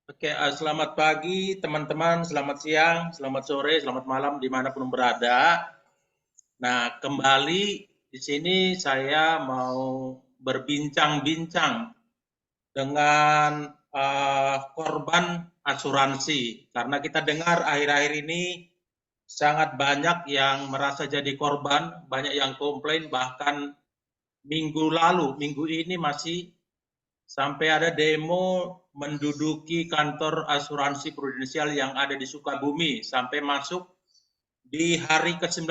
Oke, selamat pagi teman-teman, selamat siang, selamat sore, selamat malam dimanapun berada. Nah, kembali di sini saya mau berbincang-bincang dengan korban asuransi, karena kita dengar akhir-akhir ini sangat banyak yang merasa jadi korban, banyak yang komplain, bahkan minggu ini masih sampai ada demo menduduki kantor asuransi prudensial yang ada di Sukabumi sampai masuk di hari ke-19.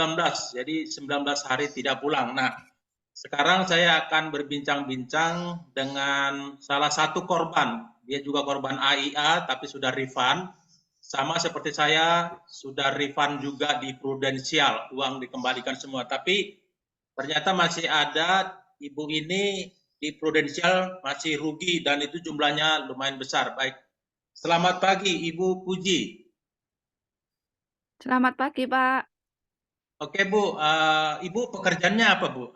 Jadi 19 hari tidak pulang. Nah, sekarang saya akan berbincang-bincang dengan salah satu korban. Dia juga korban AIA tapi sudah refund. Sama seperti saya sudah refund juga di prudensial, uang dikembalikan semua. Tapi ternyata masih ada ibu ini di prudensial masih rugi dan itu jumlahnya lumayan besar. Baik, selamat pagi Ibu Puji. Selamat pagi, Pak. Oke Bu, Ibu pekerjaannya apa Bu?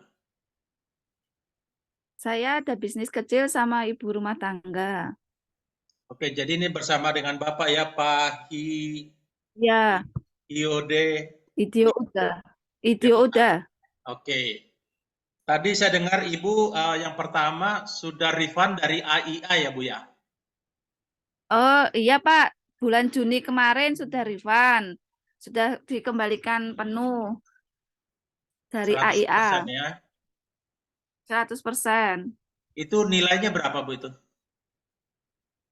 Saya ada bisnis kecil sama ibu rumah tangga. Oke, jadi ini bersama dengan Bapak ya, Pak Ya, Iode. Idio udah. Ya, Idio udah. oke. Tadi saya dengar Ibu yang pertama sudah refund dari AIA ya Bu ya? Oh, iya, Pak. Bulan Juni kemarin sudah refund. Sudah dikembalikan penuh dari 100% AIA. ya. 100%. Itu nilainya berapa Bu itu?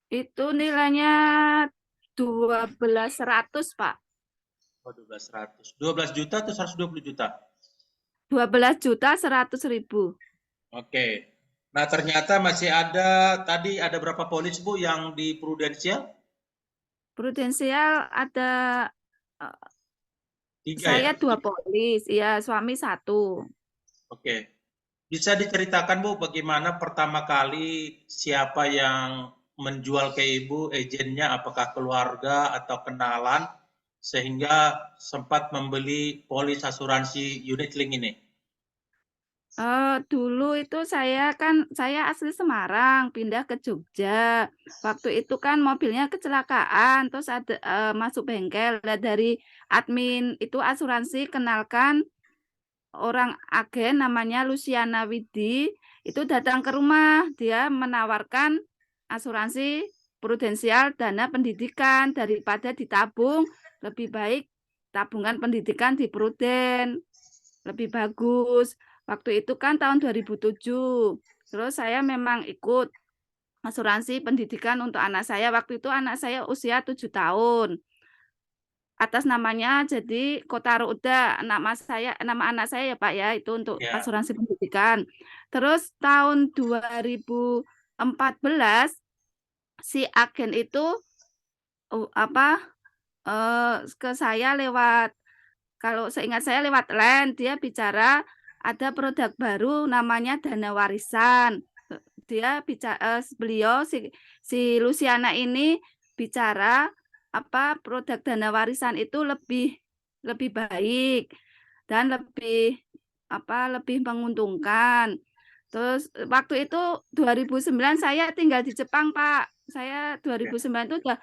Itu nilainya 12.100, Pak. Oh, 12.100. 12 juta atau 120 juta? 12.100.000. Oke. Nah, ternyata masih ada tadi ada berapa polis Bu yang di Prudensial? Prudensial ada eh, Tiga ya? saya dua polis, iya, suami satu. Oke. Bisa diceritakan Bu bagaimana pertama kali siapa yang menjual ke Ibu agennya, apakah keluarga atau kenalan sehingga sempat membeli polis asuransi unit link ini? Dulu itu saya asli Semarang, pindah ke Jogja. Waktu itu kan mobilnya kecelakaan, terus ada masuk bengkel. Lah dari admin itu asuransi kenalkan orang agen namanya Luciana Widi itu datang ke rumah. Dia menawarkan asuransi prudensial dana pendidikan daripada ditabung, lebih baik tabungan pendidikan di Pruden lebih bagus. Waktu itu kan tahun 2007. Terus saya memang ikut asuransi pendidikan untuk anak saya. Waktu itu anak saya usia 7 tahun. Atas namanya jadi Kotaro Uda, nama anak saya ya Pak ya, itu untuk Ya. asuransi pendidikan. Terus tahun 2014 si agen itu apa ke saya lewat, kalau seingat saya lewat LAN, dia bicara ada produk baru namanya dana warisan. Dia bicara, beliau si Luciana ini bicara apa produk dana warisan itu lebih lebih baik dan lebih menguntungkan. Terus waktu itu 2009 saya tinggal di Jepang, Pak. Saya Oke. 2009 itu udah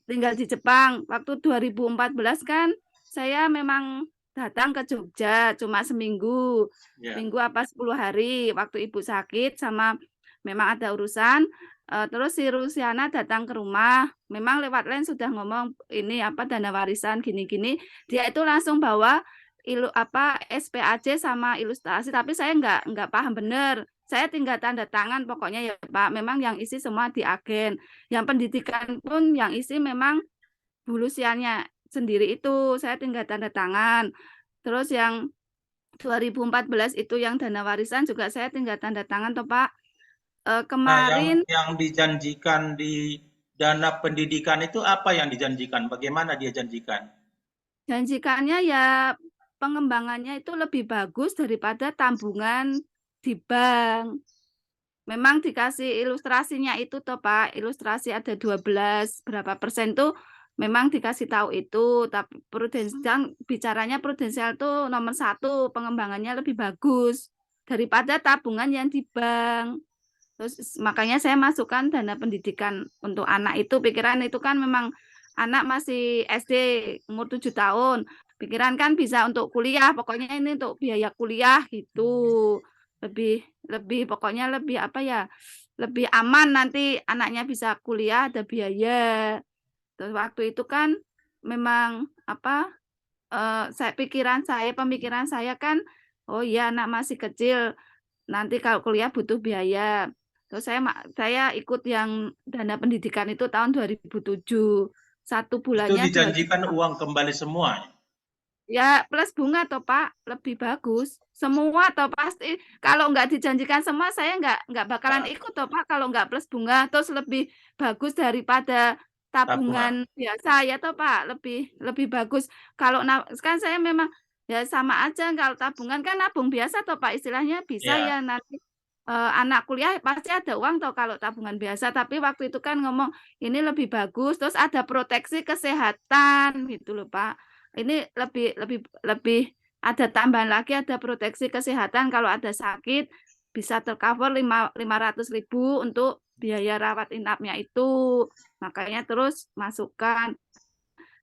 tinggal di Jepang. Waktu 2014 kan saya memang datang ke Jogja cuma seminggu. Ya. Seminggu apa 10 hari waktu ibu sakit sama memang ada urusan. Terus si Rusiana datang ke rumah. Memang lewat lain sudah ngomong ini apa dana warisan gini-gini. Dia itu langsung bawa SPAC sama ilustrasi, tapi saya nggak paham bener. Saya tinggal tanda tangan pokoknya ya Pak. Memang yang isi semua di agen. Yang pendidikan pun yang isi memang Bu Lusiannya sendiri itu, saya tinggal tanda tangan. Terus yang 2014 itu yang dana warisan juga saya tinggal tanda tangan toh Pak. Nah, yang Kemarin yang dijanjikan di dana pendidikan itu apa yang dijanjikan? Bagaimana dia janjikan? janjikannya ya pengembangannya itu lebih bagus daripada tabungan di bank. Memang dikasih ilustrasinya itu toh Pak, ilustrasi ada 12 berapa persen tuh memang dikasih tahu itu, tapi prudensial bicaranya prudensial tuh nomor satu pengembangannya lebih bagus daripada tabungan yang di bank. Terus makanya saya masukkan dana pendidikan untuk anak itu, pikiran itu kan memang anak masih SD umur 7 tahun. Pikiran kan bisa untuk kuliah, pokoknya ini untuk biaya kuliah gitu. Lebih lebih pokoknya lebih apa ya? Lebih aman nanti anaknya bisa kuliah ada biaya. Terus waktu itu kan memang apa? Pemikiran saya kan, oh iya anak masih kecil, nanti kalau kuliah butuh biaya. Terus saya ikut yang dana pendidikan itu tahun 2007. Satu Itu bulannya 2 dijanjikan juta. uang kembali semua. Ya plus bunga toh Pak, lebih bagus. Semua toh pasti kalau nggak dijanjikan semua saya nggak bakalan Nah, ikut toh Pak kalau nggak plus bunga. Terus lebih bagus daripada tabungan. tabungan biasa ya toh Pak, lebih lebih bagus. Kalau kan saya memang ya sama aja kalau tabungan kan nabung biasa toh Pak, istilahnya bisa Ya, ya nanti anak kuliah pasti ada uang toh kalau tabungan biasa. Tapi waktu itu kan ngomong ini lebih bagus, terus ada proteksi kesehatan gitu loh Pak. Ini lebih lebih lebih ada tambahan lagi, ada proteksi kesehatan kalau ada sakit bisa tercover 500.000 untuk biaya rawat inapnya itu. Makanya terus masukkan.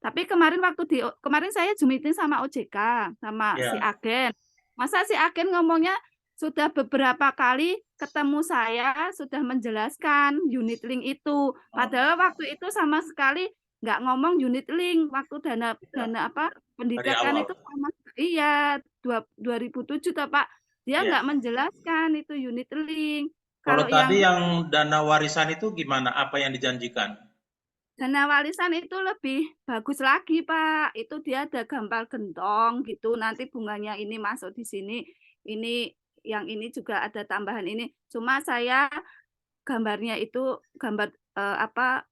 Tapi kemarin saya Zoom meeting sama OJK, sama si ya. agen. Masa si agen ngomongnya sudah beberapa kali ketemu saya, sudah menjelaskan unit link itu. Oh, Padahal waktu itu sama sekali nggak ngomong unit link, waktu dana ya. dana apa Dari pendidikan itu awal. sama iya 2007 toh Pak. Dia Ya. nggak menjelaskan itu unit link. Kalau Kalau tadi yang yang dana warisan itu gimana? Apa yang dijanjikan? dana warisan itu lebih bagus lagi, Pak. Itu dia ada gambar gentong gitu, nanti bunganya ini masuk di sini, ini yang ini juga ada tambahan ini. Cuma saya gambarnya itu gambar apa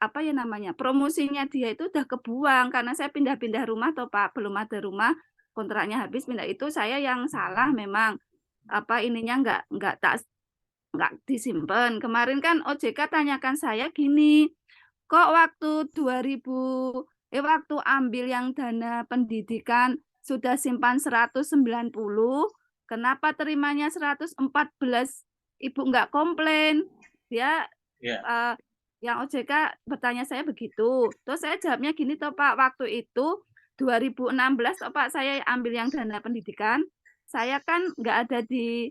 apa ya namanya? Promosinya dia itu udah kebuang karena saya pindah-pindah rumah toh, Pak. Belum ada rumah, kontraknya habis pindah itu saya yang salah memang. Apa ininya nggak disimpan. Kemarin kan OJK tanyakan saya gini, kok waktu ambil yang dana pendidikan sudah simpan 190, kenapa terimanya 114? Ibu nggak komplain. Dia Ya. eh, yang OJK bertanya saya begitu. Terus saya jawabnya gini toh Pak, waktu itu 2016 toh Pak saya ambil yang dana pendidikan. Saya kan nggak ada di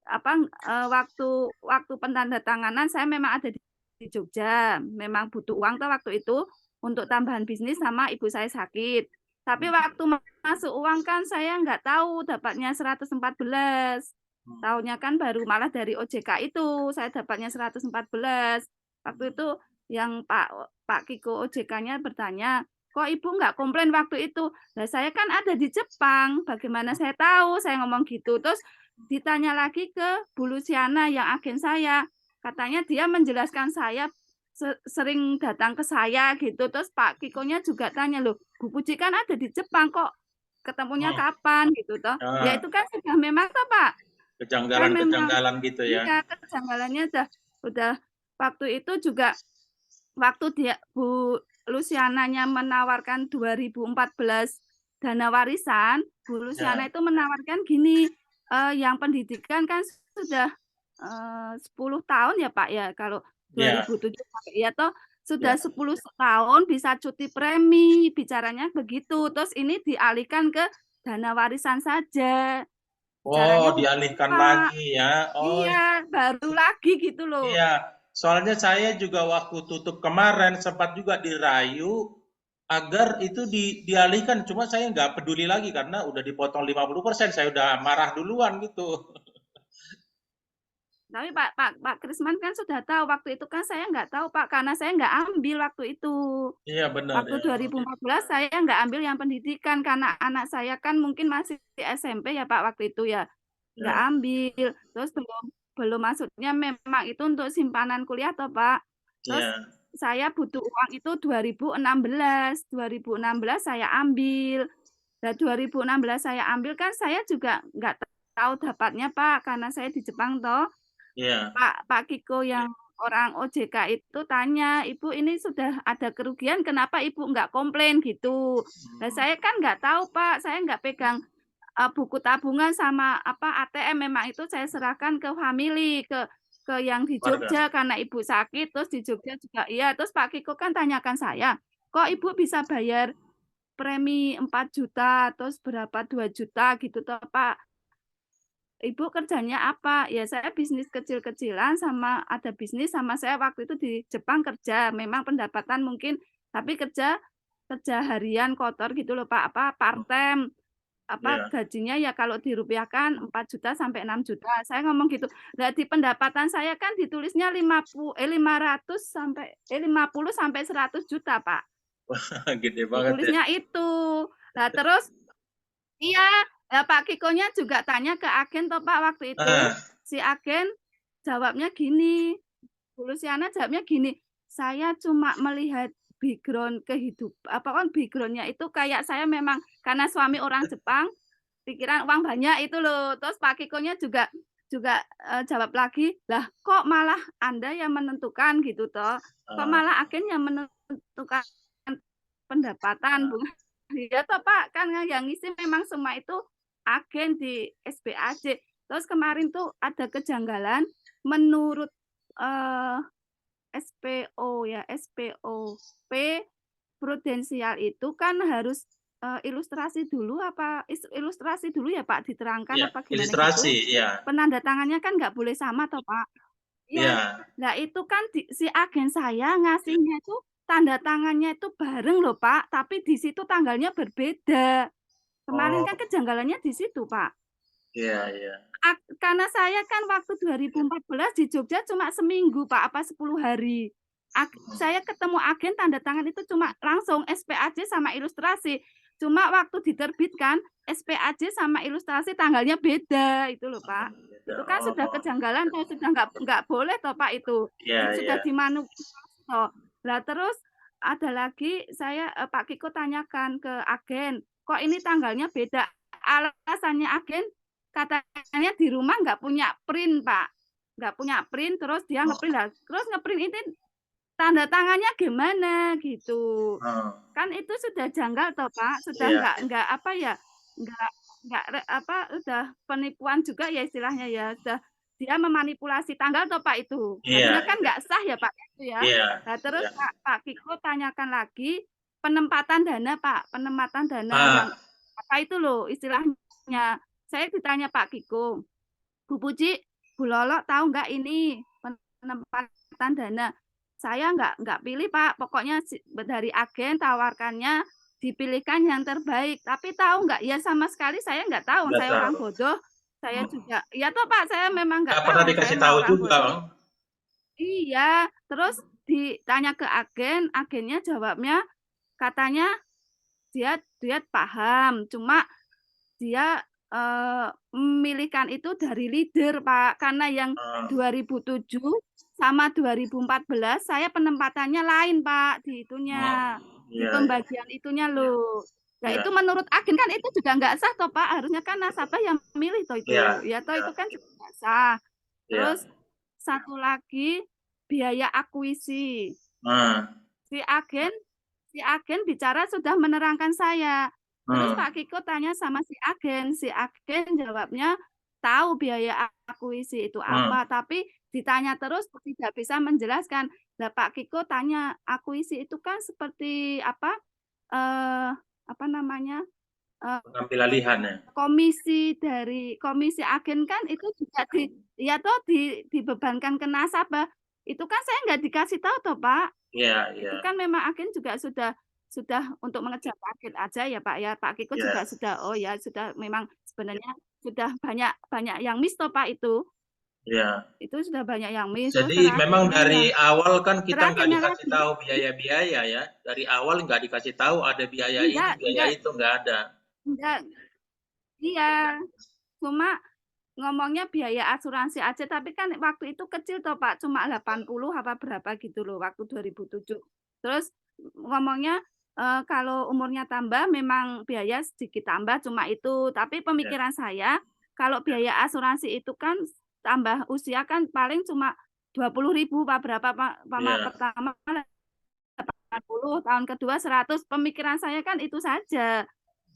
apa waktu waktu pentandatanganan saya memang ada di Jogja, memang butuh uang tuh waktu itu untuk tambahan bisnis sama ibu saya sakit. Tapi waktu masuk uang kan saya nggak tahu dapatnya 114. Tahunya kan baru malah dari OJK itu saya dapatnya 114. Waktu itu yang Pak Pak Kiko OJK-nya bertanya, kok ibu nggak komplain waktu itu? Nah, saya kan ada di Jepang, bagaimana saya tahu? Saya ngomong gitu. Terus ditanya lagi ke Bu Luciana yang agen saya, katanya dia menjelaskan saya sering datang ke saya gitu. Terus Pak Kikonya juga tanya, loh Bu Puji kan ada di Jepang kok ketemunya Oh, kapan gitu toh. Ya ah, itu kan sudah memang toh Pak, kan memang kejanggalan-kejanggalan gitu ya. iya kejanggalannya udah waktu itu juga waktu dia Bu Luciananya menawarkan 2014 dana warisan, Bu Luciana Ya, itu menawarkan gini, yang pendidikan kan sudah 10 tahun ya Pak ya, kalau ya, 2007 sampai ya toh sudah ya. 10 tahun bisa cuti premi, bicaranya begitu. Terus ini dialihkan ke dana warisan saja, Oh, bicaranya begitu dialihkan Pak. lagi ya. Oh, Iya, baru lagi gitu loh. iya. Soalnya saya juga waktu tutup kemarin sempat juga dirayu agar itu dialihkan. Cuma saya nggak peduli lagi karena udah dipotong 50%. Saya udah marah duluan gitu. Tapi Pak Krisman kan sudah tahu waktu itu kan saya nggak tahu Pak karena saya nggak ambil waktu itu. Iya benar Waktu ya. Oke. 2014 saya nggak ambil yang pendidikan karena anak saya kan mungkin masih di SMP ya Pak waktu itu ya nggak Ya, ambil. Terus belum belum masuknya memang itu untuk simpanan kuliah toh Pak. Terus ya, saya butuh uang itu 2016. 2016 saya ambil. Dan 2016 saya ambil kan saya juga nggak tahu dapatnya Pak karena saya di Jepang toh. ya. Pak Kiko yang orang OJK itu tanya, Ibu ini sudah ada kerugian, kenapa Ibu nggak komplain gitu? Nah saya kan nggak tahu Pak, saya nggak pegang buku tabungan sama apa ATM, memang itu saya serahkan ke family, ke ke yang di Keluarga. Jogja karena ibu sakit, terus di Jogja juga iya, terus Pak Kiko kan tanyakan saya, "Kok ibu bisa bayar premi 4 juta, terus berapa 2 juta gitu toh Pak? Ibu kerjanya apa?" Ya saya bisnis kecil-kecilan sama ada bisnis sama saya waktu itu di Jepang kerja, memang pendapatan mungkin tapi kerja kerja harian kotor gitu loh Pak, apa part-time, apa Iya. gajinya ya kalau dirupiahkan 4 juta sampai 6 juta. Saya ngomong gitu. Nah, di pendapatan saya kan ditulisnya 500 sampai 50 sampai 100 juta, Pak. Wah, gede banget ya. Ditulisnya itu. Nah, terus iya, Pak Kikonya juga tanya ke agen toh Pak waktu itu. Ah, Si agen jawabnya gini, Bu Luciana jawabnya gini, "Saya cuma melihat background apa kan background-nya itu kayak saya memang karena suami orang Jepang, pikiran uang banyak itu loh." Terus Pak Kikonya juga juga, jawab lagi, "Lah kok malah Anda yang menentukan gitu toh, kok ah, malah agen yang menentukan pendapatan, bukan dia toh Pak, kan yang ngisi memang semua itu agen di SBAJ." Terus kemarin tuh ada kejanggalan menurut, eee SPO ya, SPOP prudensial itu kan harus, ilustrasi dulu apa ilustrasi dulu ya, Pak, diterangkan iya, apa gimana ilustrasi, gitu? iya, Penandatangannya kan nggak boleh sama toh, Pak. Iya. iya. Nah, itu kan si agen saya ngasihnya itu tanda tangannya itu bareng loh, Pak, tapi di situ tanggalnya berbeda. Kemarin Oh, kan kejanggalannya di situ, Pak. iya, iya. Karena saya kan waktu 2014 di Jogja cuma seminggu, Pak, apa 10 hari. Saya ketemu agen tanda tangan itu cuma langsung SPAJ sama ilustrasi. Cuma waktu diterbitkan, SPAJ sama ilustrasi tanggalnya beda, itu loh, Pak. Beda. Itu kan sudah Oh, kejanggalan toh, sudah nggak boleh toh, Pak, itu. iya, iya. Sudah dimanipulasi toh. Lah terus ada lagi saya, Pak Kiko tanyakan ke agen, "Kok ini tanggalnya beda?" Alasannya agen katanya di rumah nggak punya print, Pak. Nggak punya print, terus dia Oh, nge-print lah, terus nge-print ini tanda tangannya gimana, gitu. oh, Kan itu sudah janggal toh, Pak, sudah iya, nggak apa ya, nggak apa, udah penipuan juga ya istilahnya ya, sudah dia memanipulasi tanggal toh, Pak, itu. iya, Harusnya kan iya, nggak sah ya, Pak, itu ya. iya, Nah, terus iya. Pak Kiko tanyakan lagi penempatan dana, Pak, penempatan dana yang Ah, apa itu loh istilahnya. Saya ditanya Pak Kiko, "Bu Puji, Bu Lolo tahu nggak ini penempatan dana?" Saya nggak pilih, Pak, pokoknya dari agen tawarkannya dipilihkan yang terbaik. Tapi tahu nggak? Ya sama sekali saya nggak tahu, nggak saya orang tahu. bodoh, saya Hmm. juga ya toh, Pak, saya memang nggak Nggak pernah tahu, saya dikasih mah tahu orang juga, bodoh. Bang. Iya, terus ditanya ke agen, agennya jawabnya katanya dia dia paham, cuma dia, memilihkan itu dari leader, Pak, karena yang Ah, 2007 sama 2014 saya penempatannya lain, Pak, di oh, itunya, di iya, iya, pembagian itunya loh. Nah, itu iya, menurut agen kan itu juga nggak sah toh, Pak, harusnya kan nasabah yang milih toh itu, iya, ya toh iya, itu kan juga nggak sah. iya. Terus satu lagi biaya akuisisi. Ah, Si agen si agen bicara sudah menerangkan saya. Terus hmm, Pak Kiko tanya sama si agen jawabnya tahu biaya akuisisi itu hmm. apa, tapi ditanya terus tidak bisa menjelaskan. Lah Pak Kiko tanya, "Akuisisi itu kan seperti apa, eee, apa namanya, eee, Pengambil alihan ya. komisi agen kan itu juga ya toh dibebankan ke nasabah. Itu kan saya nggak dikasih tahu toh, Pak." Iya, iya, Itu kan memang agen juga sudah untuk mengejar target aja ya, Pak, ya. Pak Kiko juga iya. sudah oh ya sudah memang sebenarnya sudah banyak banyak yang miss toh, Pak, itu. Iya. Itu sudah banyak yang miss. Terus Jadi memang dari awal kan kita nggak terakhirnya dikasih lagi tahu biaya-biaya ya. Dari awal nggak dikasih tahu ada biaya ini, biaya enggak itu nggak ada. enggak iya, cuma ngomongnya biaya asuransi aja, tapi kan waktu itu kecil toh, Pak, cuma 80 apa berapa gitu loh waktu 2007. Terus ngomongnya, kalau umurnya tambah memang biaya sedikit tambah cuma itu, tapi Ya, pemikiran saya kalau ya, biaya asuransi itu kan tambah usia kan paling cuma 20.000 Pak, berapa Pak, iya, pertama 80, tahun kedua 100, pemikiran saya kan itu saja.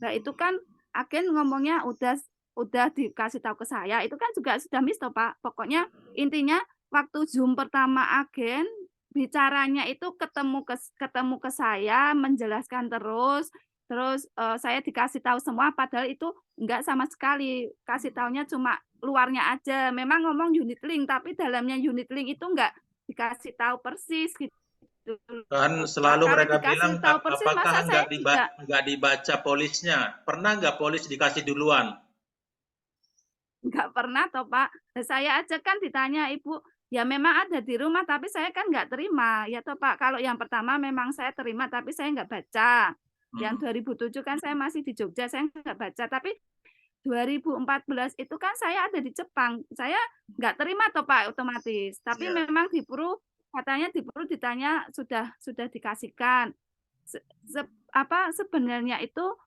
Nah, itu kan agen ngomongnya udah dikasih tahu ke saya, itu kan juga sudah miss toh, Pak. Pokoknya intinya waktu Zoom pertama agen, bicaranya itu ketemu ke saya, menjelaskan terus, saya dikasih tahu semua padahal itu enggak sama sekali, kasih taunya cuma luarnya aja. Memang ngomong unit link, tapi dalamnya unit link itu enggak dikasih tahu persis gitu Kan loh, Pak. selalu Kalau mereka bilang dikasih tahu persis apakah masa saya tidak nggak dibaca polisnya? Pernah nggak polis dikasih duluan? nggak pernah toh, Pak. Lah saya aja kan ditanya ibu, ya memang ada di rumah tapi saya kan nggak terima, ya toh, Pak. Kalau yang pertama memang saya terima tapi saya nggak baca. Yang Hmm. 2007 kan saya masih di Jogja, saya nggak baca. Tapi 2014 itu kan saya ada di Jepang, saya nggak terima toh, Pak, otomatis. Tapi Ya. memang di Puru, katanya di Puru ditanya sudah dikasihkan. Se sep apa, sebenarnya itu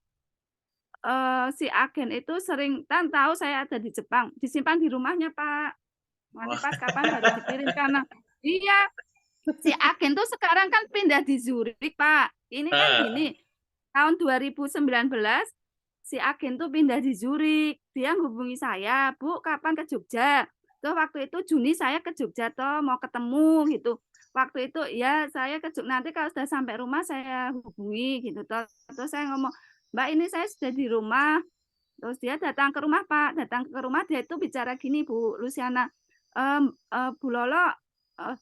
si agen itu sering kan tahu saya ada di Jepang, disimpan di rumahnya, Pak. Nanti Wah. pas kapan baru dikirim karena iya, si agen tuh sekarang kan pindah di Zurich, Pak. Ini kan Ah, gini, tahun 2019 si agen tuh pindah di Zurich. Dia hubungi saya, "Bu, kapan ke Jogja?" Terus waktu itu Juni saya ke Jogja toh, mau ketemu gitu. Waktu itu, "Ya, saya ke nanti kalau sudah sampai rumah saya hubungi," gitu toh. Terus saya ngomong, "Mbak, ini saya sudah di rumah." Terus dia datang ke rumah, Pak, datang ke rumah dia itu bicara gini, Bu Luciana, "Bu Lolo, eee,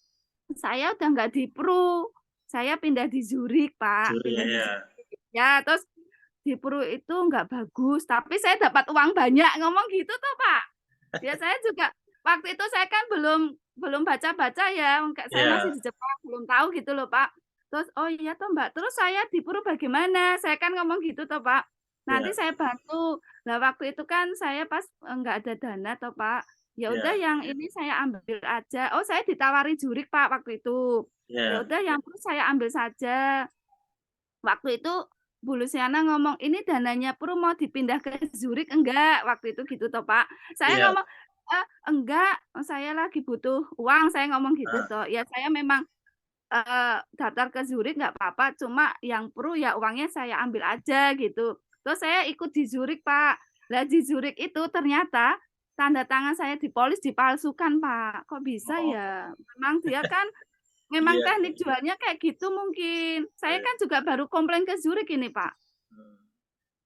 saya udah nggak di Pru, saya pindah di Zurich, Pak, curi pindah di ya. Zurich." Ya, terus di Pru itu nggak bagus, tapi saya dapat uang banyak, ngomong gitu tuh, Pak. Ya saya juga waktu itu saya kan belum belum baca-baca ya, saya masih Ya, di Jepang, belum tahu gitu loh, Pak. Terus, "Oh iya toh, Mbak, terus saya di Puru bagaimana?" Saya kan ngomong gitu toh, Pak. "Nanti ya, saya bantu." Lah waktu itu kan saya pas, nggak ada dana toh, Pak. Ya udah ya, yang ini saya ambil aja. Oh, saya ditawari jurik, Pak, waktu itu. Ya ya. udah yang Puru saya ambil saja. Waktu itu Bu Luciana ngomong, "Ini dananya Pru mau dipindah ke Zurich enggak?" Waktu itu gitu toh, Pak. Saya Iya. ngomong, "Enggak, saya lagi butuh uang," saya ngomong gitu Ah, toh. Ya saya memang, daftar ke Zurich nggak apa-apa, cuma yang Pru ya uangnya saya ambil aja gitu. Terus saya ikut di Zurich, Pak. Lah di Zurich itu ternyata tanda tangan saya di polis dipalsukan, Pak. Kok bisa oh, ya? Memang dia kan memang iya, iya, teknik jualnya kayak gitu mungkin. Saya iya. kan juga baru komplain ke Zurich ini, Pak. Hmm.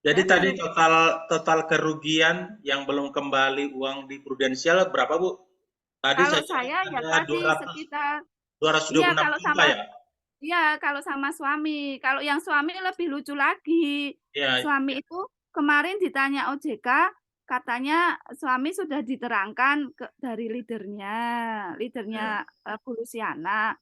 Jadi Saya tadi baru total total kerugian yang belum kembali uang di Prudensial berapa, Bu? Tadi kalau saya lihat saya ya ada tadi sekitar dua ratus dua iya puluh enam kalau juta sama ya? iya kalau sama suami. Kalau yang suami lebih lucu lagi. Iya, Suami itu kemarin ditanya OJK, katanya suami sudah diterangkan dari leader-nya, iya, Bu Luciana.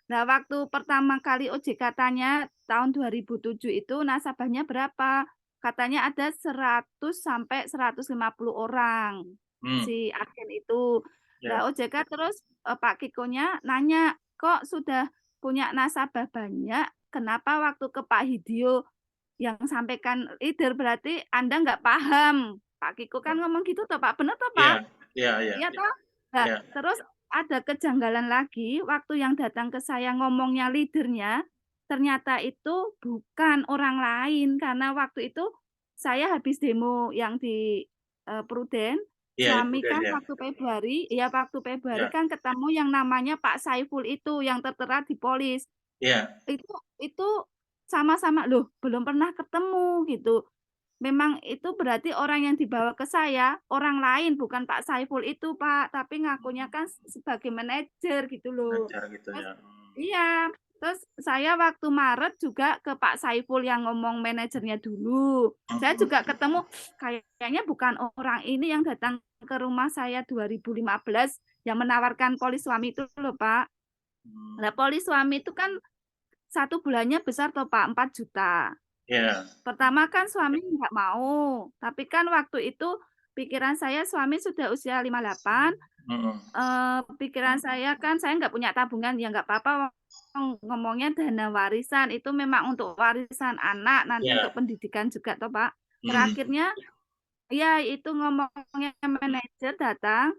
Nah, waktu pertama kali OJK tanya tahun 2007 itu nasabahnya berapa? Katanya ada 100 sampai 150 orang hmm, si agen itu. Lah iya, OJK terus Pak Kikonya nanya, "Kok sudah punya nasabah banyak, kenapa waktu ke Pak Hidyo yang sampaikan leader berarti Anda nggak paham?" Pak Kiko kan ngomong gitu toh, Pak. Bener toh, iya, Pak? iya, iya, Iya iya, toh? Nah, iya, terus ada kejanggalan lagi waktu yang datang ke saya ngomongnya leader-nya, ternyata itu bukan orang lain karena waktu itu saya habis demo yang di, Pruden, iya, di suami Pruden kan ya, waktu Februari iya, kan ketemu yang namanya Pak Saiful itu yang tertera di Polis. iya, Itu sama-sama, "Loh belum pernah ketemu," gitu. Memang itu berarti orang yang dibawa ke saya, orang lain bukan Pak Saiful itu, Pak, tapi ngakunya kan sebagai manajer gitu loh. lancar gitu Terus ya. Hmm, iya, terus saya waktu Maret juga ke Pak Saiful yang ngomong manajernya dulu. Saya hmm, juga ketemu, kayaknya bukan orang ini yang datang ke rumah saya 2015 yang menawarkan polis suami itu loh, Pak. Lah hmm, polis suami itu kan 1 bulannya besar toh, Pak, 4 juta. iya, Pertama kan suami nggak mau, tapi kan waktu itu pikiran saya suami sudah usia 58, hmm, pikiran saya kan saya nggak punya tabungan, ya nggak apa-apa ngomongnya dana warisan, itu memang untuk warisan anak, nanti untuk iya, pendidikan juga toh, Pak. hmm, Terakhirnya ya itu ngomongnya manajer datang,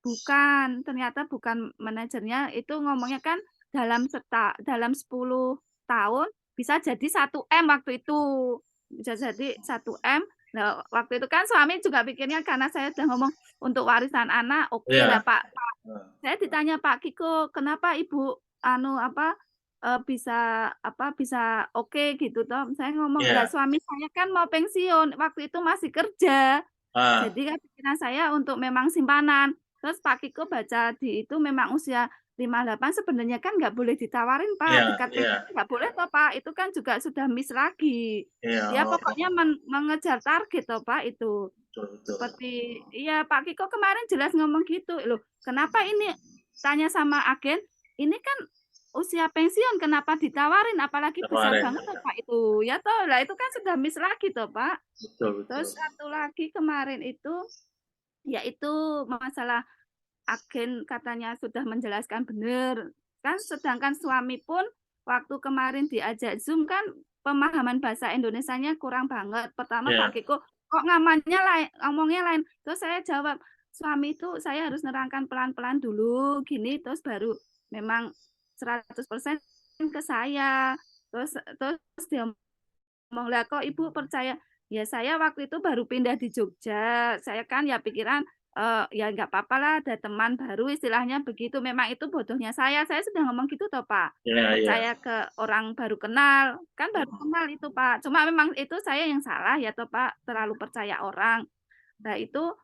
bukan, ternyata bukan manajernya, itu ngomongnya kan dalam 10 tahun bisa jadi 1 M waktu itu. Bisa jadi 1 M, Nah, waktu itu kan suami juga pikirnya karena saya udah ngomong untuk warisan anak, oke lah Iya. Pak. Heeh. Saya ditanya, "Pak Kiko, kenapa Ibu anu apa, bisa apa, bisa oke gitu toh?" Saya ngomong, "Lah Iya. suami saya kan mau pensiun, waktu itu masih kerja." Ah, Jadi kan pikiran saya untuk memang simpanan. Terus Pak Kiko baca di itu memang usia 58 sebenarnya kan nggak boleh ditawarin Pak, iya, tingkat iya, pensiun nggak boleh toh Pak, itu kan juga sudah miss lagi. iya. Dia Oh, pokoknya mengejar target toh Pak itu. betul, betul. Seperti iya Pak Kiko kemarin jelas ngomong gitu, "Loh kenapa ini," tanya sama agen, "ini kan usia pensiun kenapa ditawarin apalagi besar Kemarin. banget toh Pak itu." Ya toh, lah itu kan sudah miss lagi toh Pak. Betul, Terus betul. satu lagi kemarin itu, yaitu masalah agen katanya sudah menjelaskan benar, kan sedangkan suami pun waktu kemarin diajak Zoom kan pemahaman bahasa Indonesianya kurang banget. Pertama Pak Iya. Kiko, "Kok ngamannya lain ngomongnya lain?" Terus saya jawab, "Suami itu saya harus nerangkan pelan-pelan dulu gini, terus baru memang 100% ke saya." Terus terus dia ngomong, "Lah kok Ibu percaya?" Ya saya waktu itu baru pindah di Jogja, saya kan ya pikiran, ya nggak apa-apa lah ada teman baru istilahnya begitu, memang itu bodohnya saya sudah ngomong gitu toh Pak, Iya, iya. percaya ke orang baru kenal, kan baru Mhm. kenal itu Pak, cuma memang itu saya yang salah ya toh Pak, terlalu percaya orang. Nah itu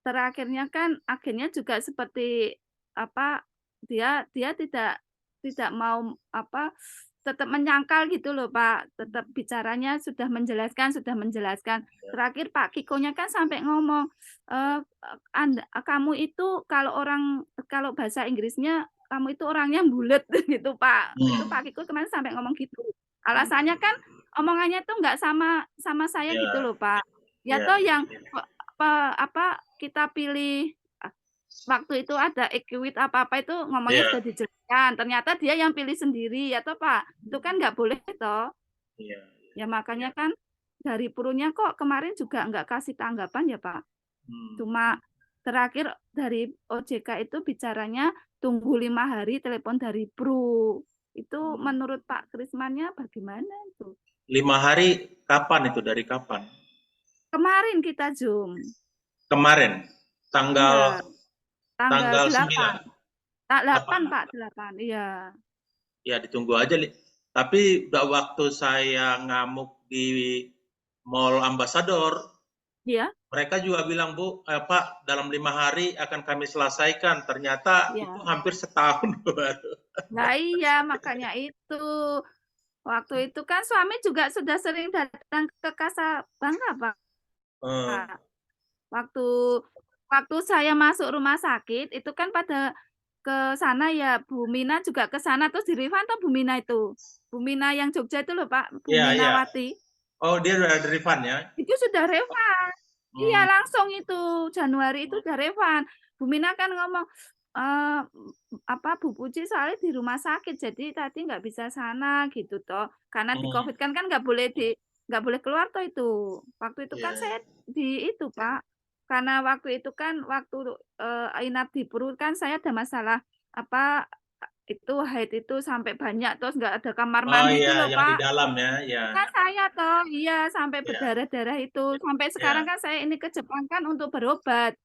terakhirnya kan akhirnya juga seperti apa, dia dia tidak mau apa, tetap menyangkal gitu loh, Pak. Tetap bicaranya sudah menjelaskan sudah menjelaskan. Iya. Terakhir Pak Kikonya kan sampai ngomong, "Kamu itu kalau bahasa Inggrisnya, kamu itu orangnya bulet," gitu, Pak. Itu Hmm. Pak Kiko kemarin sampai ngomong gitu. Alasannya Hmm. kan omongannya tuh nggak sama sama saya Iya, gitu loh, Pak. Ya iya, toh iya. yang apa, kita pilih waktu itu ada Equit apa-apa itu ngomongnya Iya, sudah dijelaskan, ternyata dia yang pilih sendiri ya toh, Pak. Itu kan nggak boleh toh. iya. Ya makanya kan dari Purnya kok kemarin juga nggak kasih tanggapan ya, Pak. Hmm. Cuma terakhir dari OJK itu bicaranya tunggu 5 hari telepon dari Pru. Itu Hmm. menurut Pak Krismannya bagaimana itu? 5 hari kapan itu? Dari kapan? Kemarin kita Zoom. Kemarin. Tanggal Iya, tanggal tanggal 9. 8. 8, 8. Pak, 8, iya. Ya, ditunggu aja. Tapi udah waktu saya ngamuk di Mall Ambassador, Iya? mereka juga bilang, Bu, Pak, dalam 5 hari akan kami selesaikan. Ternyata itu Iya. hampir setahun baru. Nah iya, makanya itu. Waktu itu kan suami juga sudah sering datang ke Kasabangka, Pak. Hmm. Waktu waktu saya masuk rumah sakit, itu kan pada ke sana ya, Bu Mina juga ke sana, terus di-refund toh Bu Mina itu. Bu Mina yang Jogja itu loh, Pak, Bu Iya, iya. Minawati. Oh, dia udah ada refund ya? Itu sudah refund. Iya, Hmm. langsung itu, Januari itu udah refund. Bu Mina kan ngomong, eee, apa, "Bu Puji soalnya di rumah sakit, jadi tadi nggak bisa sana," gitu toh. Karena di Hmm. Covid kan nggak boleh keluar toh itu. Waktu itu kan Iya. saya di itu, Pak, karena waktu itu kan waktu, inap di Pru kan saya ada masalah, apa, itu haid itu sampai banyak, terus nggak ada kamar Oh mandi itu iya, loh, yang di Pak. dalam ya, ya, Kan saya toh iya, sampai ya, berdarah-darah itu. Sampai sekarang ya. kan saya ini ke Jepang kan untuk berobat.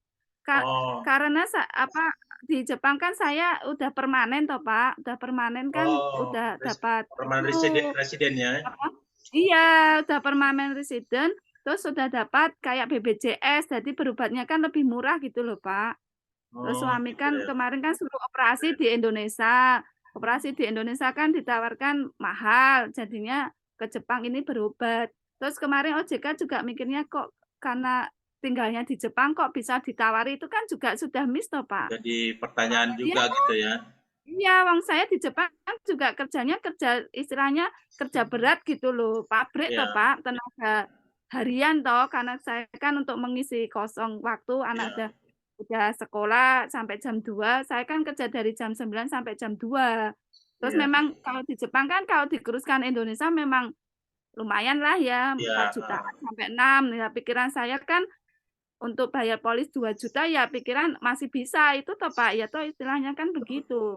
Oh, Karena apa, di Jepang kan saya udah permanen toh, Pak. Udah permanen kan oh, udah dapat permanent itu, residen ya. apa iya, udah permanen resident, terus sudah dapat kayak BPJS, jadi berobatnya kan lebih murah gitu loh, Pak. Terus Oh, suami gitu kan ya. kemarin kan suruh operasi di Indonesia. Operasi di Indonesia kan ditawarkan mahal, jadinya ke Jepang ini berobat. Terus kemarin OJK juga mikirnya kok karena tinggalnya di Jepang kok bisa ditawari itu kan juga sudah miss toh, Pak. Jadi pertanyaan Soalnya dia juga gitu ya. iya, wong saya di Jepang kan juga kerjanya kerja istilahnya kerja berat gitu loh, pabrik toh, Ya, Pak, tenaga harian toh, karena saya kan untuk mengisi kosong waktu anak ya, udah sekolah sampai jam 2, saya kan kerja dari jam 9 sampai jam 2. Terus ya, memang kalau di Jepang kan kalau dikuruskan Indonesia memang lumayan lah ya, 4 ya. jutaan sampai 6. Ya pikiran saya kan untuk bayar polis 2 juta ya pikiran masih bisa itu toh, Pak, ya toh istilahnya kan begitu.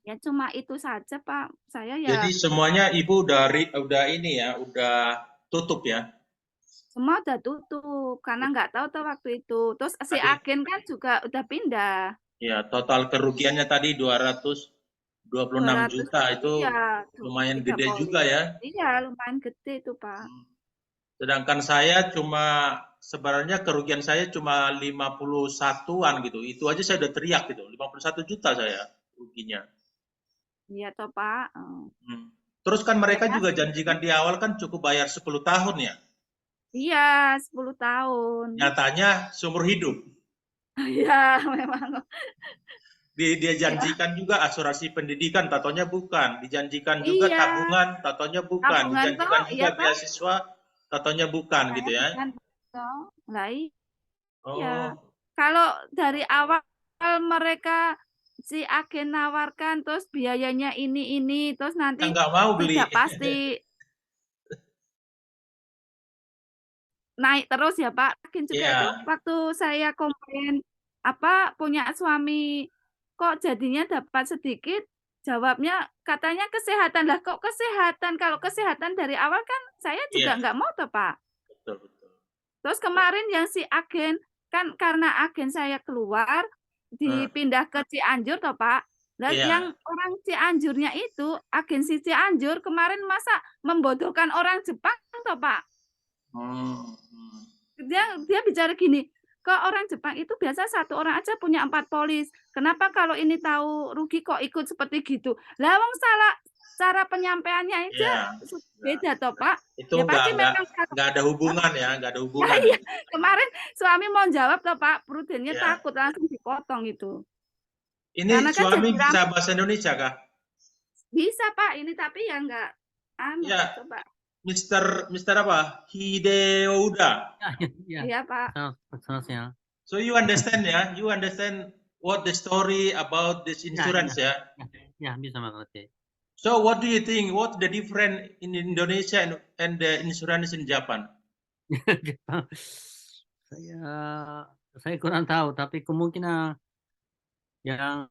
Ya cuma itu saja, Pak. Saya Jadi ya semuanya Ibu dari udah ini ya, udah tutup ya. Semua udah tutup karena nggak tahu tuh waktu itu. Terus si Tadi agen kan juga udah pindah. ya total kerugiannya tadi 226 200 juta itu iya, lumayan 3 gede juga polis. ya. Iya, lumayan gede itu, Pak. Sedangkan saya cuma sebenarnya kerugian saya cuma 51-an gitu. Itu aja saya udah teriak gitu. 51 juta saya ruginya. Iya toh, Pak. Terus kan Ya mereka juga pasti. janjikan di awal kan cukup bayar 10 tahun ya. Iya, 10 tahun. Nyatanya seumur hidup. Iya, memang. Dia Ya, janjikan juga asuransi pendidikan, tatonya bukan. Dijanjikan juga iya. tabungan, tatonya bukan. Tabungan toh, Dijanjikan iya juga toh. beasiswa, tatonya bukan Saya gitu ya. bukan toh. Lah iya. Oh, Kalau dari awal mereka si agen nawarkan terus biayanya ini terus kita nanti nggak mau beli. tidak pasti naik terus ya Pak. Agen juga itu Iya, waktu saya komplain apa punya suami kok jadinya dapat sedikit, jawabnya katanya kesehatan. Lah kok kesehatan? Kalau kesehatan dari awal kan saya juga iya, nggak mau toh Pak. betul, betul. Terus kemarin yang si agen, kan karena agen saya keluar, Eh, dipindah ke Cianjur toh, Pak. Lah yang iya. orang Cianjurnya itu, agensi Cianjur kemarin masa membodohkan orang Jepang toh, Pak. Hmm, Dia bicara gini, "Kok orang Jepang itu biasa satu orang aja punya 4 polis. Kenapa kalau ini tahu rugi kok ikut seperti gitu?" Lah wong salah cara penyampaiannya aja iya. Nggak, beda toh, Pak. itu Ya nggak pasti nggak memang kalau nggak ada hubungan ya, nggak ada nah hubungan iya, itu. kemarin suami mau jawab toh Pak, prudennya Iya. takut langsung dipotong itu. Ini Karena kan suami jadi bisa rame bahasa Indonesia kah? bisa Pak, ini tapi ya enggak anu, Iya, coba. Mister apa? Hideuda. Ya, ya, ya. Iya Pak. Selamat siang. So you understand ya? You understand what the story about this Ya, insurance ya, ya? ya, bisa mengerti. So what do you think? What the difference in Indonesia and the insurance in Japan? Jepang, saya kurang tahu, tapi kemungkinan yang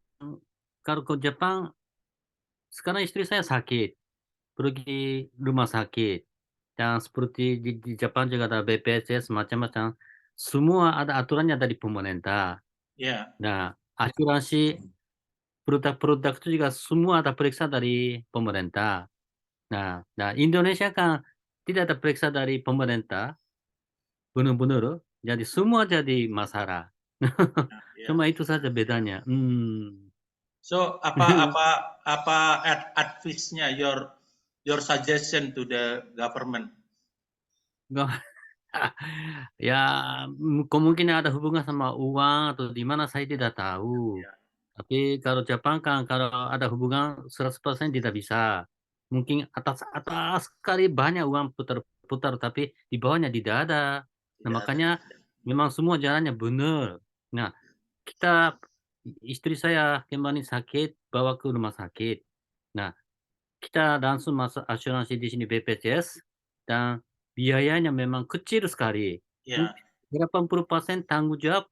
kalau ke Jepang, sekarang istri saya sakit, pergi rumah sakit, dan seperti di Jepang juga ada BPJS macam-macam, semua ada aturannya dari pemerintah. Ya, Nah, asuransi produk-produk itu juga semua ada periksa dari pemerintah. Nah, Indonesia kan tidak ada periksa dari pemerintah, benar-benar, jadi semua jadi masalah. ya. Cuma itu saja bedanya. So apa advice-nya your suggestion to the government? Nggak ya, kemungkinan ada hubungan sama uang atau di mana saya tidak tahu. Ya, Tapi kalau Jepang kan kalau ada hubungan 100% tidak bisa. Mungkin atas atas sekali banyak uang putar-putar, tapi di bawahnya tidak ada. Nah, tidak ada. makanya memang semua jalannya benar. Nah, kita istri saya kemarin sakit, bawa ke rumah sakit. Nah, kita langsung masuk asuransi di sini BPJS dan biayanya memang kecil sekali. Ya, Mungkin 80% tanggung jawab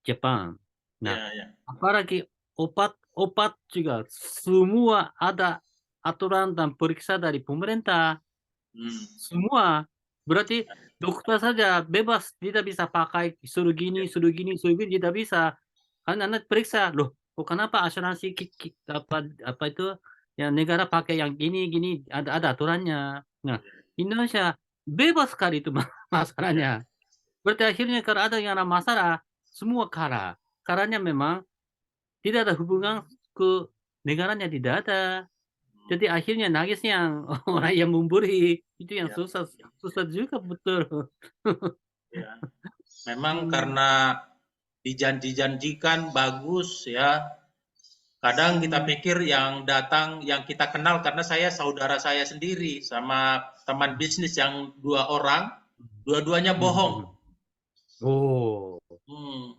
Jepang. Nah, ya, ya. apalagi obat-obat juga semua ada aturan dan periksa dari pemerintah. Hmm. Semua. Berarti dokter saja bebas, tidak bisa pakai suruh gini, Ya, suruh gini, suruh gini, tidak bisa. Kan Anda periksa, loh, kok kenapa asuransi apa itu, yang negara pakai yang gini gini, ada aturannya. Nah, Indonesia bebas sekali itu ya. masalahnya. Berarti akhirnya kalau ada yang ada masalah, semua kalah. Karena memang tidak ada hubungan ke negaranya, tidak ada. Jadi akhirnya nangisnya yang orang yang memberi, itu yang Ya, susah susah juga betul. ya. Memang Mmm, karena dijanji-janjikan bagus ya. Kadang kita mmm, pikir yang datang yang kita kenal karena saya saudara saya sendiri sama teman bisnis yang 2 orang, dua-duanya mhm bohong. mhm. Oh. Hmm.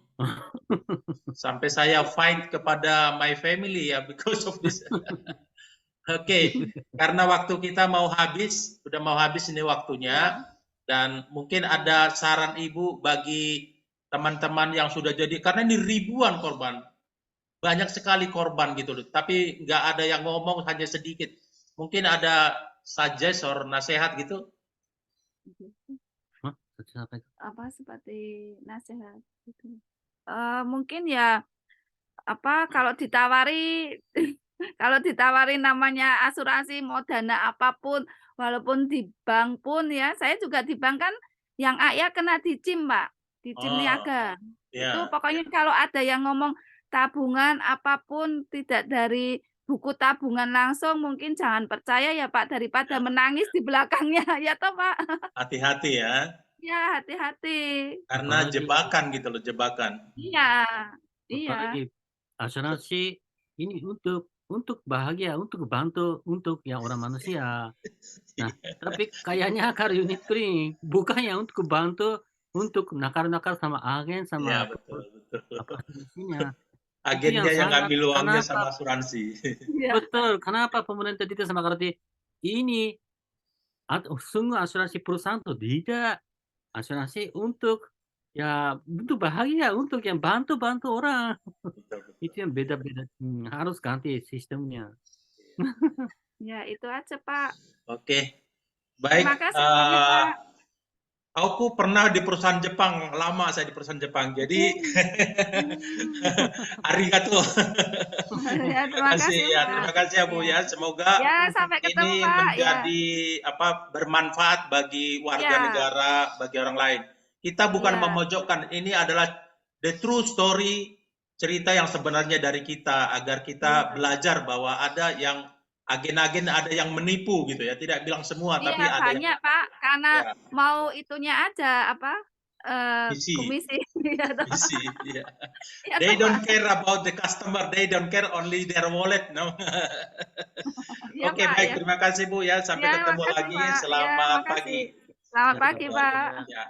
Sampai saya fight kepada my family ya because of this. Oke, karena waktu kita mau habis, udah mau habis ini waktunya, Ya. dan mungkin ada saran Ibu bagi teman-teman yang sudah jadi, karena ini ribuan korban, banyak sekali korban gitu loh, tapi nggak ada yang ngomong, hanya sedikit. Mungkin ada suggest or nasihat gitu? Apa seperti nasihat gitu. Mungkin ya kalau ditawari kalau ditawari namanya asuransi mau dana apapun, walaupun di bank pun ya, saya juga di bank kan yang ya kena dicim, Mbak, dicim Oh, niaga. Itu ya. pokoknya kalau ada yang ngomong tabungan apapun tidak dari buku tabungan langsung mungkin jangan percaya ya, Pak, daripada Ya. menangis di belakangnya, ya toh, Pak? Hati-hati ya. Ya, hati-hati. Karena Apalagi jebakan gitu loh, jebakan. Iya, iya. apalagi asuransi ini untuk bahagia, untuk bantu untuk yang orang manusia. Nah, tapi kayaknya Kar unit ini bukannya untuk bantu untuk nakar-nakar sama agen Iya, sama betul, betul. apa asuransinya. Itu yang Agennya yang sangat ngambil uangnya sama kenapa asuransi. Iya. betul, kenapa pemerintah tidak sama berarti ini sungguh asuransi perusahaan tuh tidak. Asuransi untuk ya untuk bahagia, untuk yang bantu-bantu orang. Betul, Itu betul. yang beda-beda. Harus ganti sistemnya. Ya, itu aja, Pak. Oke, baik. Terima kasih banyak, Pak. Aku pernah di perusahaan Jepang, lama saya di perusahaan Jepang. Jadi, arigato. Ya, terima kasih, Ya, Pak. terima kasih ya Bu Ya. ya. Semoga Ya, sampai ketemu, ini Pak. Ya. menjadi bermanfaat bagi warga Ya. negara, bagi orang lain. Kita bukan Ya. memojokkan, ini adalah the true story, cerita yang sebenarnya dari kita agar kita belajar bahwa ada yang agen-agen, ada yang menipu gitu ya. Tidak bilang semua, tapi Iya, ada yang banyak, Pak. Karena ya, mau itunya aja misi. komisi. Ya, toh. Misi, yeah. Ya, They toh, don't Pak. care about the customer, they don't care only their wallet, no. Iya, Oke, Pak, baik, ya. terima kasih Bu ya. Sampai Ya, ketemu makasih, lagi. Pak. Ya, Selamat makasih. pagi. Selamat Ya, pagi, Pak. Pak. Ya.